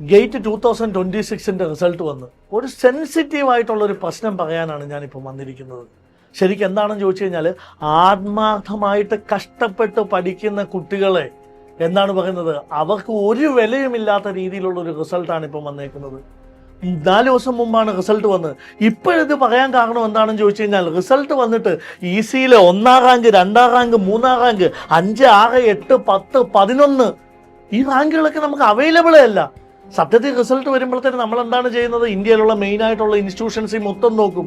Gate 2026 result വന്ന് ഒരു സെൻസിറ്റീവായിട്ടുള്ളൊരു പ്രശ്നം പറയാനാണ് ഞാനിപ്പോൾ വന്നിരിക്കുന്നത്. ശരിക്കും എന്താണെന്ന് ചോദിച്ചു കഴിഞ്ഞാൽ, ആത്മാർത്ഥമായിട്ട് കഷ്ടപ്പെട്ട് പഠിക്കുന്ന കുട്ടികളെ എന്താണ് പറയുന്നത്, അവർക്ക് ഒരു വിലയുമില്ലാത്ത രീതിയിലുള്ളൊരു റിസൾട്ടാണ് ഇപ്പം വന്നേക്കുന്നത്. 4 ദിവസം മുമ്പാണ് റിസൾട്ട് വന്നത്. ഇപ്പോഴിത് പറയാൻ കാരണം എന്താണെന്ന് ചോദിച്ചു കഴിഞ്ഞാൽ, റിസൾട്ട് വന്നിട്ട് EC-യിലെ 1ാം റാങ്ക്, 2ാം റാങ്ക്, 3ാം റാങ്ക്, 5, 6, 8, 10, 11 ഈ റാങ്കുകളൊക്കെ നമുക്ക് അവൈലബിളേ അല്ല. സത്യത്തിൽ റിസൾട്ട് വരുമ്പോഴത്തേന് നമ്മൾ എന്താണ് ചെയ്യുന്നത്, ഇന്ത്യയിലുള്ള മെയിൻ ആയിട്ടുള്ള ഇൻസ്റ്റിറ്റ്യൂഷൻസ് മൊത്തം നോക്കും.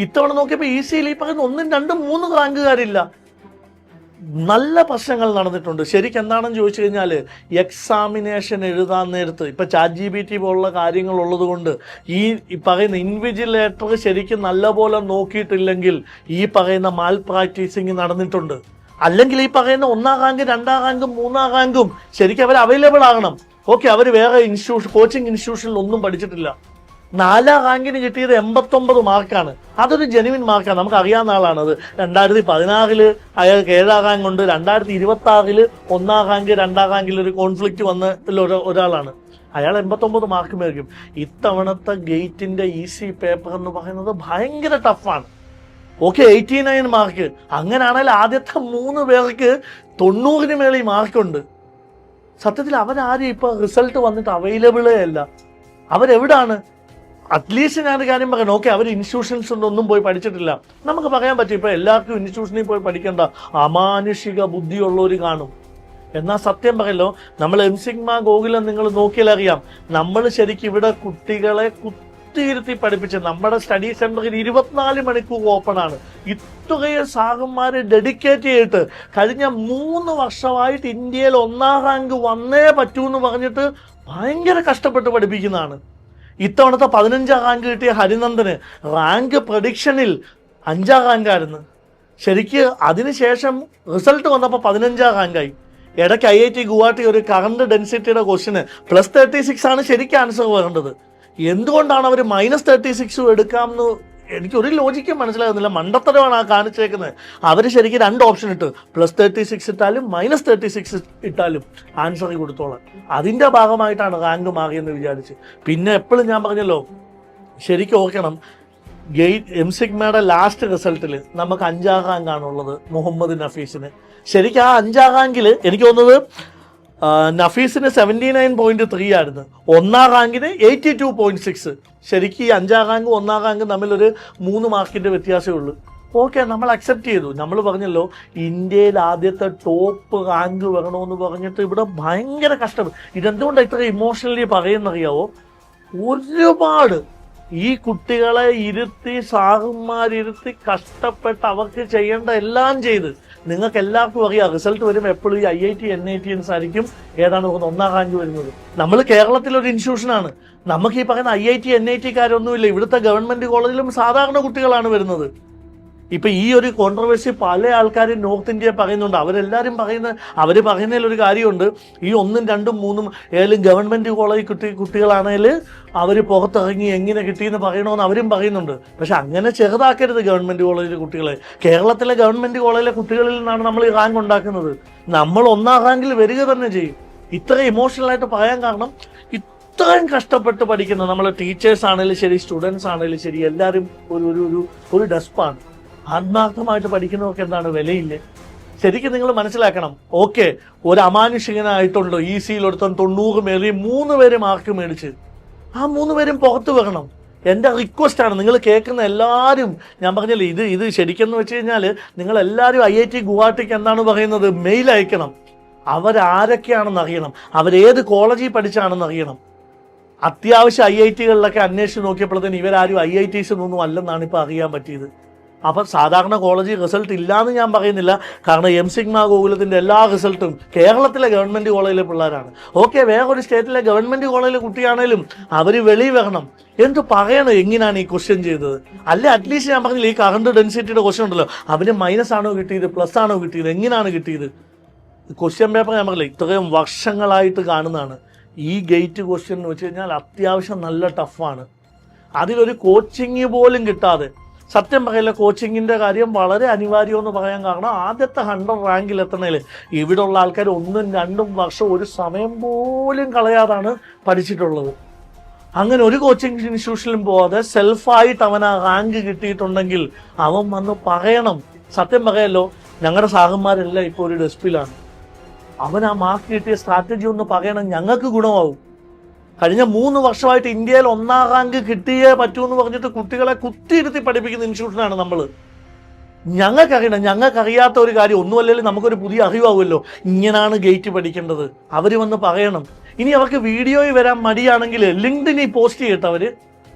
ഇത്തവണ നോക്കിയപ്പോൾ EC-യിൽ ഈ പറയുന്ന 1, 2, 3 റാങ്കുകാരില്ല. നല്ല പ്രശ്നങ്ങൾ നടന്നിട്ടുണ്ട്. ശരിക്കും എന്താണെന്ന് ചോദിച്ചു കഴിഞ്ഞാൽ, എക്സാമിനേഷൻ എഴുതാൻ നേരത്ത് ഇപ്പം ChatGPT പോലുള്ള കാര്യങ്ങളുള്ളത് കൊണ്ട് ഈ പറയുന്ന ഇൻവിജിലേറ്റർ ശരിക്കും നല്ലപോലെ നോക്കിയിട്ടില്ലെങ്കിൽ ഈ പറയുന്ന മാൽ പ്രാക്ടീസിങ് നടന്നിട്ടുണ്ട്. അല്ലെങ്കിൽ ഈ പറയുന്ന 1ാം റാങ്ക്, 2ാം റാങ്കും, 3ാം റാങ്കും ശരിക്കും അവർ അവൈലബിൾ ആകണം. ഓക്കെ, അവർ വേറെ കോച്ചിങ് ഇൻസ്റ്റിറ്റ്യൂഷനിൽ ഒന്നും പഠിച്ചിട്ടില്ല. 4ാം റാങ്കിന് കിട്ടിയത് 89 മാർക്കാണ്. അതൊരു ജെനുവിൻ മാർക്കാണ്, നമുക്ക് അറിയാവുന്ന ആളാണത്. 2016 അയാൾക്ക് 7ാം റാങ്ക് ഉണ്ട്. 2026 1ാം റാങ്ക്, 2ാം റാങ്കിൽ ഒരു കോൺഫ്ലിക്റ്റ് വന്ന ഒരാളാണ്. അയാൾ 89 മാർക്ക് മേടിക്കും. ഇത്തവണത്തെ ഗേറ്റിന്റെ EC പേപ്പർ എന്ന് പറയുന്നത് ഭയങ്കര ടഫാണ്. Okay, 89 mark. അങ്ങനെയാണെങ്കിൽ ആദ്യത്തെ 3 പേർക്ക് 90-ന് മേളിൽ മാർക്കുണ്ട്. സത്യത്തിൽ അവരാരും ഇപ്പോൾ റിസൾട്ട് വന്നിട്ട് അവൈലബിളേ അല്ല. അവരെവിടാണ്? അറ്റ്ലീസ്റ്റ് ഞാനൊരു കാര്യം പറയണം. ഓക്കെ, അവർ ഇൻസ്റ്റിറ്റ്യൂഷൻസ് ഒന്നും പോയി പഠിച്ചിട്ടില്ല, നമുക്ക് പറയാൻ പറ്റും. ഇപ്പോൾ എല്ലാവർക്കും ഇൻസ്റ്റിറ്റ്യൂഷനിൽ പോയി പഠിക്കേണ്ട അമാനുഷിക ബുദ്ധിയുള്ളവർ കാണും. എന്നാൽ സത്യം പറയല്ലോ, നമ്മൾ എംസിഗ്മ ഗോകുലം നിങ്ങൾ നോക്കിയാൽ അറിയാം, നമ്മൾ ശരിക്കും ഇവിടെ കുട്ടികളെ കുത്തിയിരുത്തി പഠിപ്പിച്ച് നമ്മുടെ സ്റ്റഡി സെന്ററിൽ 24 മണിക്കൂർ ഓപ്പൺ ആണ്. ഇത്രയും സാറന്മാരെ ഡെഡിക്കേറ്റ് ചെയ്തിട്ട് കഴിഞ്ഞ 3 വർഷമായിട്ട് ഇന്ത്യയിൽ 1ാം റാങ്ക് വന്നേ പറ്റൂ എന്ന് പറഞ്ഞിട്ട് ഭയങ്കര കഷ്ടപ്പെട്ട് പഠിപ്പിക്കുന്നതാണ്. ഇത്തവണത്തെ 15ാം റാങ്ക് കിട്ടിയ ഹരിനന്ദന് റാങ്ക് പ്രഡിക്ഷനിൽ 5ാം റാങ്കായിരുന്നു. ശരിക്ക് അതിനുശേഷം റിസൾട്ട് വന്നപ്പോൾ 15ാം റാങ്കായി. ഇടയ്ക്ക് IIT ഗുവാഹട്ടി ഒരു കറണ്ട് ഡെൻസിറ്റിയുടെ ക്വസ്റ്റിന് +36 ആണ് ശരിക്കും ആൻസർ വരേണ്ടത്. എന്തുകൊണ്ടാണ് അവർ -36 എടുക്കാമെന്ന് എനിക്കൊരു ലോജിക്കും മനസ്സിലാകുന്നില്ല. മണ്ടത്തരമാണ് ആ കാണിച്ചേക്കുന്നത്. അവർ ശരിക്കും 2 ഓപ്ഷൻ ഇട്ട്, +36 ഇട്ടാലും -36 ഇട്ടാലും ആൻസർ കൊടുത്തോളാം. അതിൻ്റെ ഭാഗമായിട്ടാണ് റാങ്ക് മാറിയെന്ന് വിചാരിച്ച്. പിന്നെ എപ്പോഴും ഞാൻ പറഞ്ഞല്ലോ, ശരിക്കും ഓർക്കണം, എംസിഗ്മയുടെ ലാസ്റ്റ് റിസൾട്ടിൽ നമുക്ക് 5ാം റാങ്കാണുള്ളത് മുഹമ്മദ് നഫീസിന്. ശരിക്കും ആ 5ാം റാങ്കിൽ എനിക്ക് തോന്നുന്നത് നഫീസിന് 79.3 ആയിരുന്നു. 1ാം റാങ്കിന് 82.6. ശരിക്കും ഈ 5ാം റാങ്കും 1ാം റാങ്കും തമ്മിലൊരു 3 മാർക്കിൻ്റെ വ്യത്യാസമേ ഉള്ളൂ. ഓക്കെ, നമ്മൾ അക്സെപ്റ്റ് ചെയ്തു. നമ്മൾ പറഞ്ഞല്ലോ, ഇന്ത്യയിൽ ആദ്യത്തെ ടോപ്പ് റാങ്ക് വരണമെന്ന് പറഞ്ഞിട്ട് ഇവിടെ ഭയങ്കര കഷ്ടം. ഇതെന്തുകൊണ്ടാണ് ഇത്ര ഇമോഷണലി പറയുന്നറിയാവോ? ഒരുപാട് ഈ കുട്ടികളെ ഇരുത്തി, സാറുമാരിരുത്തി കഷ്ടപ്പെട്ട് അവർക്ക് ചെയ്യേണ്ട എല്ലാം ചെയ്ത്, നിങ്ങൾക്ക് എല്ലാവർക്കും അറിയാം, റിസൾട്ട് വരുമ്പോൾ എപ്പോഴും ഈ IIT NITs ആയിരിക്കും ഏതാണ് 1ാം റാങ്ക് വരുന്നത്. നമ്മൾ കേരളത്തിലൊരു ഇൻസ്റ്റിറ്റ്യൂഷനാണ്. നമുക്ക് ഈ പറയുന്ന IIT NIT-കാരൊന്നുമില്ല. ഇവിടുത്തെ ഗവൺമെൻറ് കോളേജിലും സാധാരണ കുട്ടികളാണ് വരുന്നത്. ഇപ്പം ഈ ഒരു കോൺട്രവേഴ്സി പല ആൾക്കാരും നോർത്ത് ഇന്ത്യയിൽ പറയുന്നുണ്ട്. അവർ പറയുന്നതിലൊരു കാര്യമുണ്ട്, ഈ 1, 2, 3 ഏതെങ്കിലും ഗവൺമെൻറ് കോളേജ് കുട്ടികളാണെങ്കിൽ അവർ പുറത്തിറങ്ങി എങ്ങനെ കിട്ടിയെന്ന് പറയണമെന്ന് അവരും പറയുന്നുണ്ട്. പക്ഷെ അങ്ങനെ ചെറുതാക്കരുത് ഗവൺമെൻറ് കോളേജിലെ കുട്ടികളെ. കേരളത്തിലെ ഗവൺമെൻറ് കോളേജിലെ കുട്ടികളിൽ നിന്നാണ് നമ്മൾ ഈ റാങ്ക് ഉണ്ടാക്കുന്നത്. നമ്മൾ 1ാം റാങ്കിൽ വരിക തന്നെ ചെയ്യും. ഇത്ര ഇമോഷണലായിട്ട് പറയാൻ കാരണം, ഇത്രയും കഷ്ടപ്പെട്ട് പഠിക്കുന്ന നമ്മൾ ടീച്ചേഴ്സ് ആണെങ്കിലും ശരി, സ്റ്റുഡൻസ് ആണെങ്കിലും ശരി, എല്ലാവരും ഒരു ഡെസ്പാണ്. ആത്മാർത്ഥമായിട്ട് പഠിക്കുന്നവർക്ക് എന്താണ് വിലയില്ലേ? ശരിക്കും നിങ്ങൾ മനസ്സിലാക്കണം. ഓക്കെ, ഒരു അമാനുഷികനായിട്ടുണ്ടോ EC-യിൽ ഒരുത്തൻ 90 മേറി 3 പേര് മാർക്ക് മേടിച്ച്, ആ 3 പേരും പുറത്ത് വരണം. എൻ്റെ റിക്വസ്റ്റാണ്, നിങ്ങൾ കേൾക്കുന്ന എല്ലാവരും. ഞാൻ പറഞ്ഞില്ലേ, ഇത് ശരിക്കെന്ന് വെച്ച് കഴിഞ്ഞാൽ നിങ്ങളെല്ലാവരും IIT ഗുവാഹട്ടിക്ക് എന്താണ് പറയുന്നത്, മെയിൽ അയക്കണം. അവരാരൊക്കെയാണെന്ന് അറിയണം, അവരേത് കോളേജിൽ പഠിച്ചാണെന്ന് അറിയണം. അത്യാവശ്യം IIT-കളിലൊക്കെ അന്വേഷിച്ച് നോക്കിയപ്പോഴത്തേന് ഇവരാരും IITs-ഒന്നും അല്ലെന്നാണ് ഇപ്പോൾ അറിയാൻ പറ്റിയത്. അപ്പം സാധാരണ കോളേജിൽ റിസൾട്ട് ഇല്ലയെന്ന് ഞാൻ പറയുന്നില്ല. കാരണം എംസിഗ്മ ഗോകുലത്തിൻ്റെ എല്ലാ റിസൾട്ടും കേരളത്തിലെ ഗവൺമെൻറ് കോളേജിലെ പിള്ളേരാണ്. ഓക്കെ, വേറൊരു സ്റ്റേറ്റിലെ ഗവൺമെൻറ് കോളേജിലെ കുട്ടിയാണേലും അവർ വെളിയിൽ വരണം. എന്ത് പറയണം, എങ്ങനെയാണ് ഈ ക്വസ്റ്റ്യൻ ചെയ്തത്? അല്ലെ അറ്റ്ലീസ്റ്റ് ഞാൻ പറഞ്ഞില്ല, ഈ കറണ്ട് ഡെൻസിറ്റിയുടെ ക്വസ്റ്റ്യൻ ഉണ്ടല്ലോ, അവന് -ആണോ കിട്ടിയത്, +ആണോ കിട്ടിയത്, എങ്ങനെയാണ് കിട്ടിയത്? ക്വസ്റ്റ്യൻ പേപ്പർ ഞാൻ പറഞ്ഞില്ല, ഇത്രയും വർഷങ്ങളായിട്ട് കാണുന്നതാണ്. ഈ ഗേറ്റ് ക്വസ്റ്റ്യൻ എന്ന് വെച്ച് കഴിഞ്ഞാൽ അത്യാവശ്യം നല്ല ടഫാണ്. അതിലൊരു കോച്ചിങ് പോലും കിട്ടാതെ സത്യം പറയില്ല, കോച്ചിങ്ങിൻ്റെ കാര്യം വളരെ അനിവാര്യമെന്ന് പറയാൻ കാരണം ആദ്യത്തെ 100 റാങ്കിൽ എത്തണേൽ ഇവിടെയുള്ള ആൾക്കാർ 1-2 വർഷം ഒരു സമയം പോലും കളയാതാണ് പഠിച്ചിട്ടുള്ളത്. അങ്ങനെ ഒരു കോച്ചിങ് ഇൻസ്റ്റിറ്റ്യൂഷനിലും പോകാതെ സെൽഫായിട്ട് അവൻ ആ റാങ്ക് കിട്ടിയിട്ടുണ്ടെങ്കിൽ അവൻ വന്ന് പറയണം. സത്യം പറയാമല്ലോ, ഞങ്ങളുടെ സാഹന്മാരെല്ലാം ഇപ്പോൾ ഒരു ഡെസ്പിലാണ്. അവൻ ആ മാർക്ക് കിട്ടിയ സ്ട്രാറ്റജി ഒന്ന് പറയണം, ഞങ്ങൾക്ക് ഗുണമാവും. കഴിഞ്ഞ 3 വർഷമായിട്ട് ഇന്ത്യയിൽ 1ാം റാങ്ക് കിട്ടിയേ പറ്റൂ എന്ന് പറഞ്ഞിട്ട് കുട്ടികളെ കുത്തിയിരുത്തി പഠിപ്പിക്കുന്ന ഇൻസ്റ്റിറ്റ്യൂഷനാണ് നമ്മൾ. ഞങ്ങൾക്കറിയണം, ഞങ്ങൾക്കറിയാത്ത ഒരു കാര്യം ഒന്നുമല്ലെങ്കിൽ നമുക്കൊരു പുതിയ അറിവാകുമല്ലോ, ഇങ്ങനെയാണ് ഗേറ്റ് പഠിക്കേണ്ടത്. അവർ വന്ന് പറയണം. ഇനി അവർക്ക് വീഡിയോയിൽ വരാൻ മടിയാണെങ്കിൽ ലിങ്ക്ഡിനിൽ പോസ്റ്റ് ചെയ്യട്ടെ അവർ.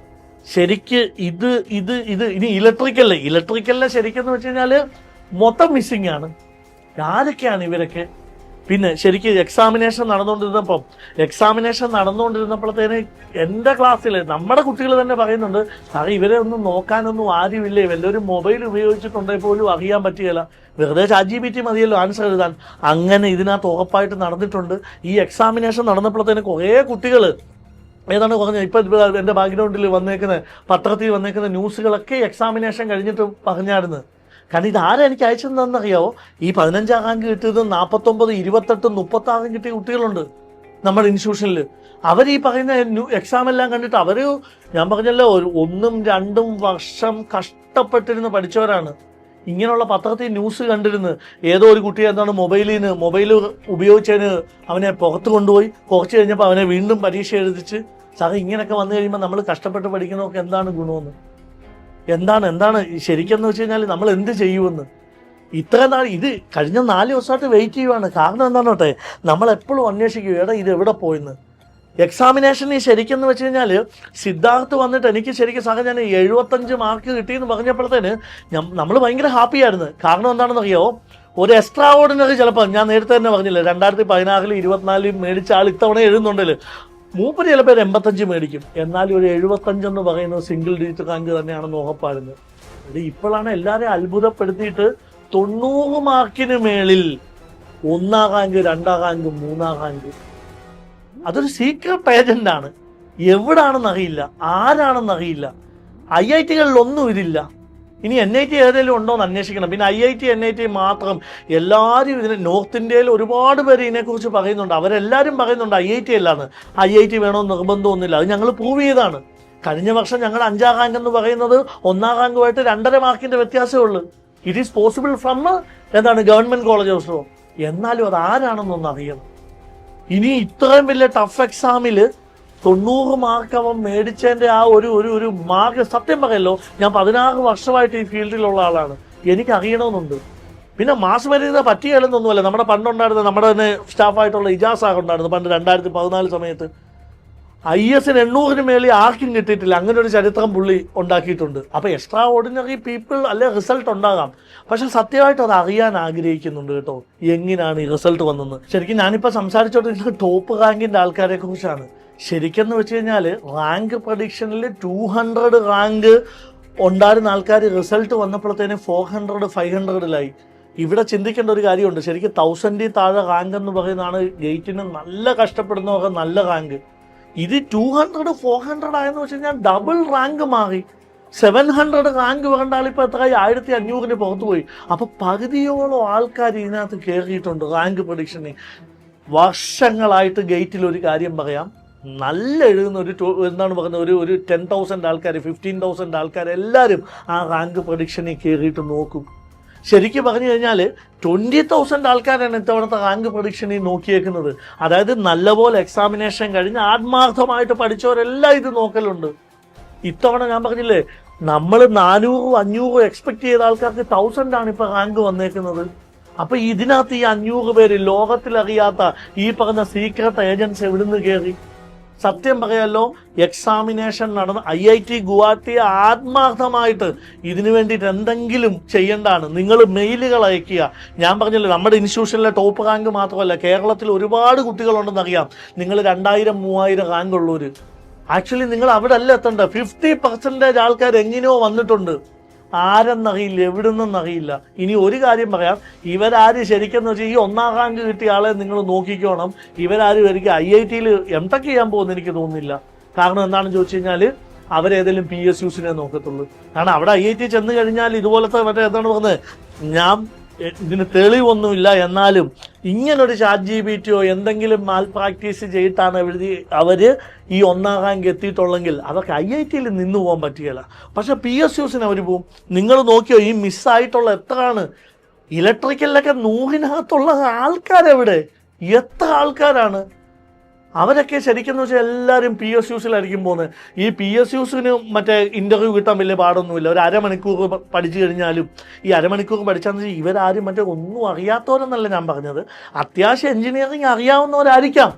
ശരിക്ക് ഇത് ഇനി ഇലക്ട്രിക്കലിലെ ശരിക്കെന്ന് വെച്ച് കഴിഞ്ഞാൽ മൊത്തം മിസ്സിങ് ആണ്. ആരൊക്കെയാണ് ഇവരൊക്കെ? പിന്നെ ശരിക്കും എക്സാമിനേഷൻ നടന്നുകൊണ്ടിരുന്നപ്പോഴത്തേന് എൻ്റെ ക്ലാസ്സിൽ നമ്മുടെ കുട്ടികൾ തന്നെ പറയുന്നുണ്ട്, സാറേ ഇവരെ ഒന്നും നോക്കാനൊന്നും ആരുമില്ലേ, വല്ലൊരു മൊബൈൽ ഉപയോഗിച്ചിട്ടുണ്ടെങ്കിൽ പോലും അറിയാൻ പറ്റുകയില്ല, വെറുതെ ChatGPT മതിയല്ലോ ആൻസർ എഴുതാൻ. അങ്ങനെ ഇതിനകത്ത് ഉറപ്പായിട്ട് നടന്നിട്ടുണ്ട്. ഈ എക്സാമിനേഷൻ നടന്നപ്പോഴത്തേന് കുറേ കുട്ടികൾ ഏതാണ് പറഞ്ഞത്, ഇപ്പം എൻ്റെ ബാക്ക്ഗ്രൗണ്ടിൽ വന്നേക്കുന്ന പത്രത്തിൽ വന്നേക്കുന്ന ന്യൂസുകളൊക്കെ എക്സാമിനേഷൻ കഴിഞ്ഞിട്ട് പറഞ്ഞായിരുന്നു. കാരണം ഇതാരാ എനിക്ക് അയച്ചതെന്നറിയാവോ? ഈ 15ാം റാങ്ക് കിട്ടിയത് 49, 28, 36 കിട്ടിയ കുട്ടികളുണ്ട് നമ്മുടെ ഇൻസ്റ്റിറ്റ്യൂഷനിൽ. അവർ ഈ പറയുന്ന എക്സാം എല്ലാം കണ്ടിട്ട് അവർ, ഞാൻ പറഞ്ഞല്ലോ, 1-2 വർഷം കഷ്ടപ്പെട്ടിരുന്ന് പഠിച്ചവരാണ്. ഇങ്ങനെയുള്ള പത്രത്തിൽ ന്യൂസ് കണ്ടിരുന്ന് ഏതോ ഒരു കുട്ടി എന്താണ് മൊബൈൽ ഉപയോഗിച്ചതിന് അവനെ പുറത്ത് കൊണ്ടുപോയി, കുറച്ച് കഴിഞ്ഞപ്പോൾ അവനെ വീണ്ടും പരീക്ഷ എഴുതിച്ച്. സാറേ ഇങ്ങനെയൊക്കെ വന്നു കഴിയുമ്പോൾ നമ്മൾ കഷ്ടപ്പെട്ട് പഠിക്കുന്നവർക്ക് എന്താണ് ഗുണമെന്ന്, എന്താണ് ശരിക്കെന്ന് വെച്ച് കഴിഞ്ഞാൽ നമ്മൾ എന്ത് ചെയ്യുമെന്ന്. ഇത്ര നാൾ ഇത് കഴിഞ്ഞ 4 ദിവസമായിട്ട് വെയിറ്റ് ചെയ്യുവാണ്. കാരണം എന്താണെന്നോട്ടെ, നമ്മളെപ്പോഴും അന്വേഷിക്കും എടാ ഇത് എവിടെ പോയെന്ന്. എക്സാമിനേഷന് ശരിക്കെന്ന് വെച്ച് കഴിഞ്ഞാൽ സിദ്ധാർത്ഥ് വന്നിട്ട് എനിക്ക് ശരിക്കും സാറേ ഞാൻ 75 മാർക്ക് കിട്ടിയെന്ന് പറഞ്ഞപ്പോഴത്തേന് നമ്മൾ ഭയങ്കര ഹാപ്പിയായിരുന്നു. കാരണം എന്താണെന്നറിയോ, ഒരു എക്സ്ട്രാ ഓർഡിനറി ചിലപ്പോൾ ഞാൻ നേരത്തെ തന്നെ പറഞ്ഞില്ലേ 2016, 24 മേടിച്ച ആൾ ഇത്തവണ എഴുതുന്നുണ്ടല്ലോ, മൂപ്പര് ചിലപ്പോൾ 85 മേടിക്കും. എന്നാലും ഒരു 75 എന്ന് പറയുന്നത് സിംഗിൾ ഡിജിറ്റ് റാങ്ക് തന്നെയാണെന്ന് ഉറപ്പായിരുന്നു. അത് ഇപ്പോഴാണ് എല്ലാവരെയും അത്ഭുതപ്പെടുത്തിയിട്ട് 90 മാർക്കിന് മേളിൽ 1ാം റാങ്ക്, 2ാം റാങ്ക്, 3ാം റാങ്ക്. അതൊരു സീക്രട്ട് ഏജന്റാണ്. എവിടാണെന്നറിയില്ല, ആരാണെന്നറിയില്ല. IIT-കളിലൊന്നും ഇതില്ല. ഇനി NIT ഏതെങ്കിലും ഉണ്ടോ എന്ന് അന്വേഷിക്കണം. പിന്നെ IIT NIT മാത്രം എല്ലാവരും ഇതിന് നോർത്ത് ഇന്ത്യയിൽ ഒരുപാട് പേര് ഇതിനെക്കുറിച്ച് പറയുന്നുണ്ട്. അവരെല്ലാവരും പറയുന്നുണ്ട് IIT അല്ലാന്ന്. IIT വേണമെന്ന് നിർബന്ധമൊന്നുമില്ല. അത് ഞങ്ങൾ പ്രൂവ് ചെയ്താണ്. കഴിഞ്ഞ വർഷം ഞങ്ങൾ 5ാം റാങ്ക് എന്ന് പറയുന്നത് 1ാം റാങ്കുമായിട്ട് 2.5 മാർക്കിൻ്റെ വ്യത്യാസമേ ഉള്ളൂ. It is possible from government college of law. എന്നാലും അത് ആരാണെന്നൊന്ന് അറിയണം. ഇനി ഇത്രയും വലിയ ടഫ് എക്സാമിൽ 90 മാർക്ക് അവൻ മേടിച്ചതിൻ്റെ ആ ഒരു മാർക്ക്, സത്യം പറയല്ലോ, ഞാൻ 16 വർഷമായിട്ട് ഈ ഫീൽഡിലുള്ള ആളാണ്, എനിക്ക് അറിയണമെന്നുണ്ട്. പിന്നെ മാസ് മര്യാദ പറ്റിയാലെന്നൊന്നുമല്ല. നമ്മുടെ പണ്ടുണ്ടായിരുന്ന നമ്മുടെ തന്നെ സ്റ്റാഫായിട്ടുള്ള ഇജാസ് സാർ ഉണ്ടായിരുന്നു പണ്ട് 2014 സമയത്ത്. IS-ന് 800-ന് മേളിൽ ആർക്കും കിട്ടിയിട്ടില്ല. അങ്ങനെ ഒരു ചരിത്രം പുള്ളി ഉണ്ടാക്കിയിട്ടുണ്ട്. അപ്പോൾ എക്സ്ട്രാ ഓർഡിനറി പീപ്പിൾ അല്ലെ റിസൾട്ട് ഉണ്ടാകാം, പക്ഷെ സത്യമായിട്ട് അത് അറിയാൻ ആഗ്രഹിക്കുന്നുണ്ട് കേട്ടോ, എങ്ങനെയാണ് ഈ റിസൾട്ട് വന്നെന്ന്. ശരിക്കും ഞാനിപ്പോൾ സംസാരിച്ചോണ്ടിരിക്കുന്നത് ടോപ്പ് റാങ്കിൻ്റെ ആൾക്കാരെ കുറിച്ചാണ്. ശരിക്കെന്ന് വെച്ച് കഴിഞ്ഞാൽ റാങ്ക് പ്രഡിക്ഷനിൽ 200 റാങ്ക് ഉണ്ടായിരുന്ന ആൾക്കാർ റിസൾട്ട് വന്നപ്പോഴത്തേന് 400, 500-ലായി. ഇവിടെ ചിന്തിക്കേണ്ട ഒരു കാര്യമുണ്ട്. ശരിക്കും 1000-ൽ താഴെ റാങ്ക് എന്ന് പറയുന്നതാണ് ഗേറ്റിന് നല്ല കഷ്ടപ്പെടുന്നവർക്ക് നല്ല റാങ്ക്. ഇത് 200, 400 ആയെന്ന് വെച്ച് കഴിഞ്ഞാൽ ഡബിൾ റാങ്ക് മാറി. 700 റാങ്ക് വേണ്ട ആളിപ്പോൾ എത്രയായി? 1500-ന് പുറത്തു പോയി. അപ്പോൾ പകുതിയോളം ആൾക്കാർ ഇതിനകത്ത് കയറിയിട്ടുണ്ട് റാങ്ക് പ്രഡിക്ഷനിൽ. വർഷങ്ങളായിട്ട് ഗേറ്റിൽ ഒരു കാര്യം പറയാം, നല്ല എഴുതുന്ന എന്താണ് പറയുന്നത്, ഒരു 10,000 ആൾക്കാർ, 15,000 ആൾക്കാർ എല്ലാവരും ആ റാങ്ക് പ്രഡിക്ഷനിൽ കയറിയിട്ട് നോക്കും. ശരിക്കും പറഞ്ഞു കഴിഞ്ഞാൽ 20,000 ആൾക്കാരാണ് ഇത്തവണത്തെ റാങ്ക് പ്രഡിക്ഷനിൽ നോക്കിയേക്കുന്നത്. അതായത് നല്ലപോലെ എക്സാമിനേഷൻ കഴിഞ്ഞ് ആത്മാർത്ഥമായിട്ട് പഠിച്ചവരെല്ലാം ഇത് നോക്കലുണ്ട്. ഇത്തവണ ഞാൻ പറഞ്ഞില്ലേ, നമ്മൾ 400, 500 എക്സ്പെക്ട് ചെയ്ത ആൾക്കാർക്ക് 1000 ഇപ്പോൾ റാങ്ക് വന്നേക്കുന്നത്. അപ്പോൾ ഇതിനകത്ത് ഈ 500 പേര് ലോകത്തിലറിയാത്ത ഈ പറഞ്ഞ സീക്രട്ട് ഏജൻസ് എവിടുന്ന് കയറി? സത്യം പറയാലോ, എക്സാമിനേഷൻ നടന്ന IIT ഗുവാഹത്തി ആത്മാർത്ഥമായിട്ട് ഇതിനു വേണ്ടിയിട്ട് എന്തെങ്കിലും ചെയ്യേണ്ടതാണ്. നിങ്ങൾ മെയിലുകൾ അയക്കുക. ഞാൻ പറഞ്ഞല്ലോ, നമ്മുടെ ഇൻസ്റ്റിറ്റ്യൂഷനിലെ ടോപ്പ് റാങ്ക് മാത്രമല്ല, കേരളത്തിൽ ഒരുപാട് കുട്ടികളുണ്ടെന്നറിയാം. നിങ്ങൾ 2000, 3000 റാങ്ക് ഉള്ളവർ. ആക്ച്വലി നിങ്ങൾ അവിടെ അല്ല എത്തേണ്ടത്. 50% ആൾക്കാർ എങ്ങനെയോ വന്നിട്ടുണ്ട്. ആരെന്നറിയില്ല, എവിടുന്നെന്നറിയില്ല. ഇനി ഒരു കാര്യം പറയാം, ഇവരാര് ശരിക്കെന്ന് വെച്ചാൽ ഈ 1ാം റാങ്ക് കിട്ടിയ ആളെ നിങ്ങൾ നോക്കിക്കോണം. ഇവരാരും എനിക്ക് IIT-ൽ MTech ചെയ്യാൻ പോകുമെന്ന് എനിക്ക് തോന്നുന്നില്ല. കാരണം എന്താണെന്ന് ചോദിച്ചു കഴിഞ്ഞാൽ അവരേതെങ്കിലും PSUസിനെ നോക്കത്തുള്ളൂ. കാരണം അവിടെ IIT ചെന്ന് കഴിഞ്ഞാൽ ഇതുപോലത്തെ മറ്റേ എന്താണ് പറഞ്ഞത്, ഞാൻ ഇതിന് തെളിവൊന്നുമില്ല, എന്നാലും ഇങ്ങനൊരു ChatGPTയോ എന്തെങ്കിലും മാൽ പ്രാക്ടീസ് ചെയ്തിട്ടാണ് അവര് ഈ 1ാം റാങ്ക് എത്തിയിട്ടുള്ളെങ്കിൽ അവർക്ക് IITയിൽ നിന്ന് പോകാൻ പറ്റുകയില്ല. പക്ഷെ PSUസിന് അവർ പോവും. നിങ്ങൾ നോക്കിയോ, ഈ മിസ്സായിട്ടുള്ള എത്രയാണ് ഇലക്ട്രിക്കലിലൊക്കെ 100-നകത്തുള്ള ആൾക്കാരെവിടെ, എത്ര ആൾക്കാരാണ് അവരൊക്കെ. ശരിക്കും വെച്ചാൽ എല്ലാവരും PSUസിലായിരിക്കും പോകുന്നത്. ഈ PSUസിന് മറ്റേ ഇൻ്റർവ്യൂ കിട്ടാൻ വലിയ പാടൊന്നുമില്ല. ഒരു അരമണിക്കൂർ പഠിച്ചു കഴിഞ്ഞാലും ഈ അരമണിക്കൂർ പഠിച്ചാന്ന് വെച്ചാൽ ഇവരാരും മറ്റേ ഒന്നും അറിയാത്തവരെന്നല്ല ഞാൻ പറഞ്ഞത്, അത്യാവശ്യം എൻജിനീയറിങ് അറിയാവുന്നവരായിരിക്കാം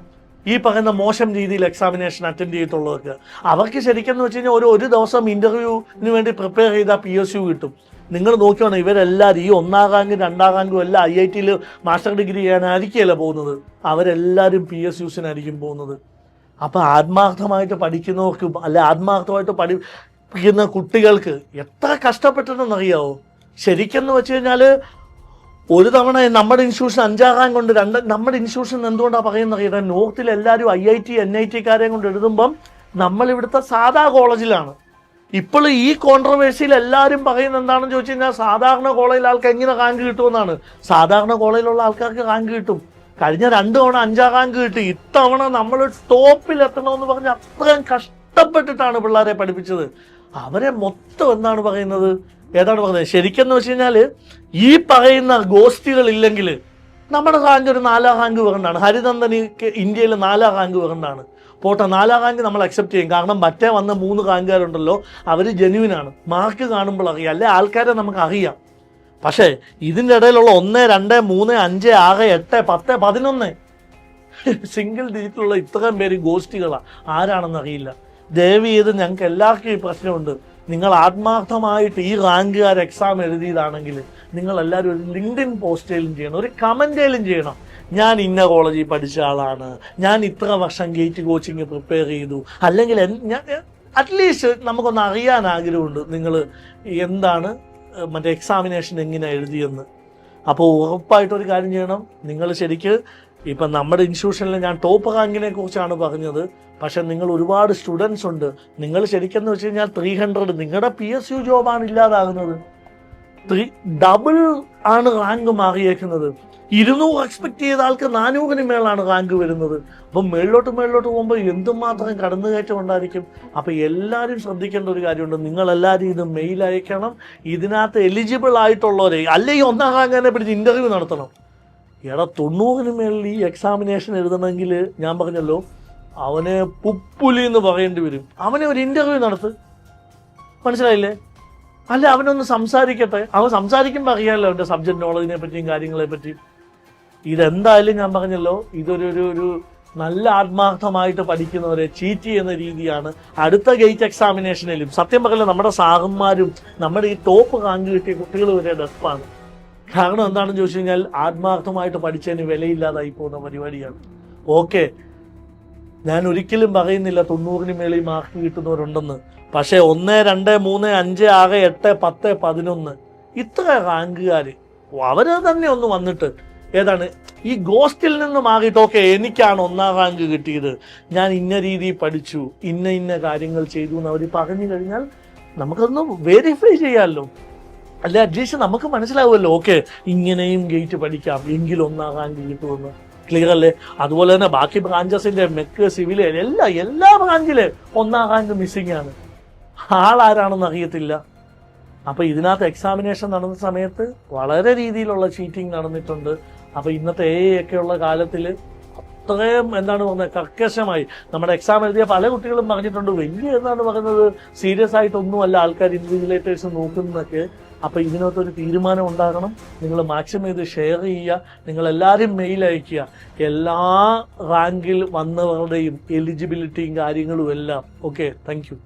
ഈ പറയുന്ന മോശം രീതിയിൽ എക്സാമിനേഷൻ അറ്റൻഡ് ചെയ്തിട്ടുള്ളവർക്ക്. അവർക്ക് ശരിക്കും വെച്ച് കഴിഞ്ഞാൽ ഒരു ദിവസം ഇൻ്റർവ്യൂവിന് വേണ്ടി പ്രിപ്പയർ ചെയ്താൽ PSU കിട്ടും. നിങ്ങൾ നോക്കിയാണ് ഇവരെല്ലാവരും ഈ 1ാം റാങ്ക് 2ാം റാങ്കും എല്ലാം IITയിൽ മാസ്റ്റർ ഡിഗ്രി ചെയ്യാനായിരിക്കുകയല്ല പോകുന്നത്, അവരെല്ലാവരും PSUസിനായിരിക്കും പോകുന്നത്. അപ്പോൾ ആത്മാർത്ഥമായിട്ട് പഠിക്കുന്നവർക്കും അല്ലെ ആത്മാർത്ഥമായിട്ട് പഠിപ്പിക്കുന്ന കുട്ടികൾക്ക് എത്ര കഷ്ടപ്പെട്ടെന്നറിയാവോ. ശരിക്കെന്ന് വെച്ച് കഴിഞ്ഞാൽ ഒരു തവണ നമ്മുടെ ഇൻസ്റ്റിറ്റ്യൂഷൻ 5ാം റാങ്ക് കൊണ്ട് നമ്മുടെ ഇൻസ്റ്റിറ്റ്യൂഷൻ എന്തുകൊണ്ടാണ് പറയുന്നത്, നോർത്തിൽ എല്ലാവരും IIT NIT-കാരെയും കൊണ്ട് എഴുതുമ്പം നമ്മളിവിടുത്തെ സാധാ കോളേജിലാണ്. ഇപ്പോൾ ഈ കോൺട്രവേഴ്സിയിൽ എല്ലാവരും പറയുന്നത് എന്താണെന്ന് ചോദിച്ചു കഴിഞ്ഞാൽ സാധാരണ കോളേജിൽ ആൾക്ക് എങ്ങനെ റാങ്ക് കിട്ടുമെന്നാണ്. സാധാരണ കോളേജിലുള്ള ആൾക്കാർക്ക് റാങ്ക് കിട്ടും. കഴിഞ്ഞ 2 തവണ 5ാം റാങ്ക് കിട്ടി. ഇത്തവണ നമ്മൾ ടോപ്പിൽ എത്തണമെന്ന് പറഞ്ഞ് അത്രയും കഷ്ടപ്പെട്ടിട്ടാണ് പിള്ളേരെ പഠിപ്പിച്ചത്. അവരെ മൊത്തം എന്താണ് പറയുന്നത്, ഏതാണ് പറയുന്നത്, ശരിക്കെന്ന് വെച്ച് കഴിഞ്ഞാൽ ഈ പറയുന്ന ഗോസ്റ്റുകൾ ഇല്ലെങ്കിൽ നമ്മുടെ റാങ്ക് ഒരു 4ാം റാങ്ക് വരണ്ടാണ്. ഹരിനന്ദനിക്ക് ഇന്ത്യയിൽ 4ാം റാങ്ക് വരണ്ടാണ്. പോട്ടെ, 4ാം റാങ്ക് നമ്മൾ അക്സെപ്റ്റ് ചെയ്യും. കാരണം മറ്റേ വന്ന 3 റാങ്കുകാരുണ്ടല്ലോ അവർ ജെന്യുവിനാണ്, മാർക്ക് കാണുമ്പോൾ അറിയാം, അല്ലെ ആൾക്കാരെ നമുക്ക് അറിയാം. പക്ഷേ ഇതിൻ്റെ ഇടയിലുള്ള 1, 2, 3, 5, 6, 8, 10, 11 സിംഗിൾ ഡിജിറ്റിലുള്ള ഇത്രയും പേര് ഗോസ്റ്റുകളാണ്, ആരാണെന്ന് അറിയില്ല. ദയവ് ചെയ്ത് ഞങ്ങൾക്ക് എല്ലാവർക്കും ഈ പ്രശ്നമുണ്ട്. നിങ്ങൾ ആത്മാർത്ഥമായിട്ട് ഈ റാങ്കുകാർ എക്സാം എഴുതിയതാണെങ്കിൽ നിങ്ങളെല്ലാവരും ഒരു ലിങ്ക്ഡിൻ പോസ്റ്റേലും ചെയ്യണം, ഒരു കമൻറ്റേലും ചെയ്യണം. ഞാൻ ഇന്ന കോളേജിൽ പഠിച്ച ആളാണ്, ഞാൻ ഇത്ര വർഷം ഗേറ്റ് കോച്ചിങ് പ്രിപ്പയർ ചെയ്തു, അല്ലെങ്കിൽ ഞാൻ അറ്റ്ലീസ്റ്റ് നമുക്കൊന്ന് അറിയാൻ ആഗ്രഹമുണ്ട് നിങ്ങൾ എന്താണ് മറ്റേ എക്സാമിനേഷൻ എങ്ങനെ എഴുതിയെന്ന്. അപ്പോൾ ഉറപ്പായിട്ടൊരു കാര്യം ചെയ്യണം. നിങ്ങൾ ശരിക്ക് ഇപ്പം നമ്മുടെ ഇൻസ്റ്റിറ്റ്യൂഷനിൽ ഞാൻ ടോപ്പ് റാങ്കിനെ കുറിച്ചാണ് പറഞ്ഞത്, പക്ഷെ നിങ്ങൾ ഒരുപാട് സ്റ്റുഡൻസ് ഉണ്ട്. നിങ്ങൾ ശരിക്കെന്ന് വെച്ച് കഴിഞ്ഞാൽ 300 നിങ്ങളുടെ PSU ജോബാണ് ഇല്ലാതാകുന്നത്. ഡബിൾ ആണ് റാങ്ക് മാറിയേക്കുന്നത്. 200 എക്സ്പെക്ട് ചെയ്ത ആൾക്ക് 400-ന് മേളാണ് റാങ്ക് വരുന്നത്. അപ്പം മേളിലോട്ട് പോകുമ്പോൾ എന്തുമാത്രം കടന്നുകയറ്റം ഉണ്ടായിരിക്കും. അപ്പം എല്ലാവരും ശ്രദ്ധിക്കേണ്ട ഒരു കാര്യമുണ്ട്, നിങ്ങളെല്ലാവരും ഇത് മെയിൽ അയക്കണം. ഇതിനകത്ത് എലിജിബിൾ ആയിട്ടുള്ളവരെ, അല്ലെങ്കിൽ 1ാം റാങ്കിനെ പിടിച്ച് ഇൻ്റർവ്യൂ നടത്തണം. 90-ന് മേളിൽ ഈ എക്സാമിനേഷൻ എഴുതണമെങ്കിൽ ഞാൻ പറഞ്ഞല്ലോ അവനെ പുപ്പുലി എന്ന് പറയേണ്ടി വരും. അവനെ ഒരു ഇൻ്റർവ്യൂ നടത്ത്, മനസ്സിലായില്ലേ? അല്ല, അവനൊന്ന് സംസാരിക്കട്ടെ. അവൻ സംസാരിക്കുമ്പോൾ അറിയാമല്ലോ അവൻ്റെ സബ്ജക്ട് നോളജിനെ പറ്റിയും കാര്യങ്ങളെ പറ്റിയും. ഇതെന്തായാലും ഞാൻ പറഞ്ഞല്ലോ, ഇതൊരു നല്ല ആത്മാർത്ഥമായിട്ട് പഠിക്കുന്നവരെ ചീറ്റ് ചെയ്യുന്ന രീതിയാണ്. അടുത്ത ഗേറ്റ് എക്സാമിനേഷനിലും സത്യം പറയല്ലോ നമ്മുടെ സാറന്മാരും നമ്മുടെ ഈ ടോപ്പ് റാങ്ക് കിട്ടിയ കുട്ടികൾ വരെ ഡെസ്പാണ്. കാരണം എന്താണെന്ന് ചോദിച്ചു കഴിഞ്ഞാൽ ആത്മാർത്ഥമായിട്ട് പഠിച്ചതിന് വിലയില്ലാതായി പോകുന്ന പരിപാടിയാണ്. ഓക്കെ, ഞാൻ ഒരിക്കലും പറയുന്നില്ല 90-ന് മേളിൽ മാർക്ക് കിട്ടുന്നവരുണ്ടെന്ന്. പക്ഷേ 1, 2, 3, 5, 6, 8, 10, 11 ഇത്ര റാങ്കുകാർ അവരെ തന്നെ ഒന്ന് വന്നിട്ട് ഏതാണ് ഈ ഗോസ്റ്റിൽ നിന്ന് മാറിയിട്ട് ഓക്കെ എനിക്കാണ് 1ാം റാങ്ക് കിട്ടിയത്, ഞാൻ ഇന്ന രീതിയിൽ പഠിച്ചു, ഇന്ന കാര്യങ്ങൾ ചെയ്തു എന്ന് അവർ പറഞ്ഞു കഴിഞ്ഞാൽ നമുക്കൊന്ന് വെരിഫൈ ചെയ്യാമല്ലോ. അല്ലെ അറ്റ്ലീസ്റ്റ് നമുക്ക് മനസ്സിലാവുമല്ലോ, ഓക്കെ ഇങ്ങനെയും ഗേറ്റ് പഠിക്കാം എങ്കിൽ 1ാം റാങ്ക് കിട്ടുമെന്ന്. ക്ലിയർ അല്ലേ? അതുപോലെ തന്നെ ബാക്കി ബ്രാഞ്ചസിന്റെ മെക്ക് സിവിൽ എല്ലാ ബ്രാഞ്ചിലെ 1ാം റാങ്ക് മിസ്സിംഗ് ആണ്. ആളാരാണെന്ന് അറിയത്തില്ല. അപ്പോൾ ഇതിനകത്ത് എക്സാമിനേഷൻ നടന്ന സമയത്ത് വളരെ രീതിയിലുള്ള ചീറ്റിംഗ് നടന്നിട്ടുണ്ട്. അപ്പോൾ ഇന്നത്തെ ഒക്കെയുള്ള കാലത്തിൽ അത്രയും എന്താണ് പറയുന്നത് കർക്കശമായി നമ്മുടെ എക്സാം എഴുതിയ പല കുട്ടികളും പറഞ്ഞിട്ടുണ്ട്, വലിയ എന്താണ് പറയുന്നത് സീരിയസ് ആയിട്ടൊന്നുമല്ല ആൾക്കാർ ഇൻവിജിലേറ്റേഴ്സ് നോക്കുന്നതൊക്കെ. അപ്പോൾ ഇതിനകത്തൊരു തീരുമാനം ഉണ്ടാകണം. നിങ്ങൾ മാക്സിമം ഇത് ഷെയർ ചെയ്യുക, നിങ്ങളെല്ലാവരും മെയിൽ അയയ്ക്കുക, എല്ലാ റാങ്കിൽ വന്നവരുടെയും എലിജിബിലിറ്റിയും കാര്യങ്ങളും എല്ലാം. Okay, thank you.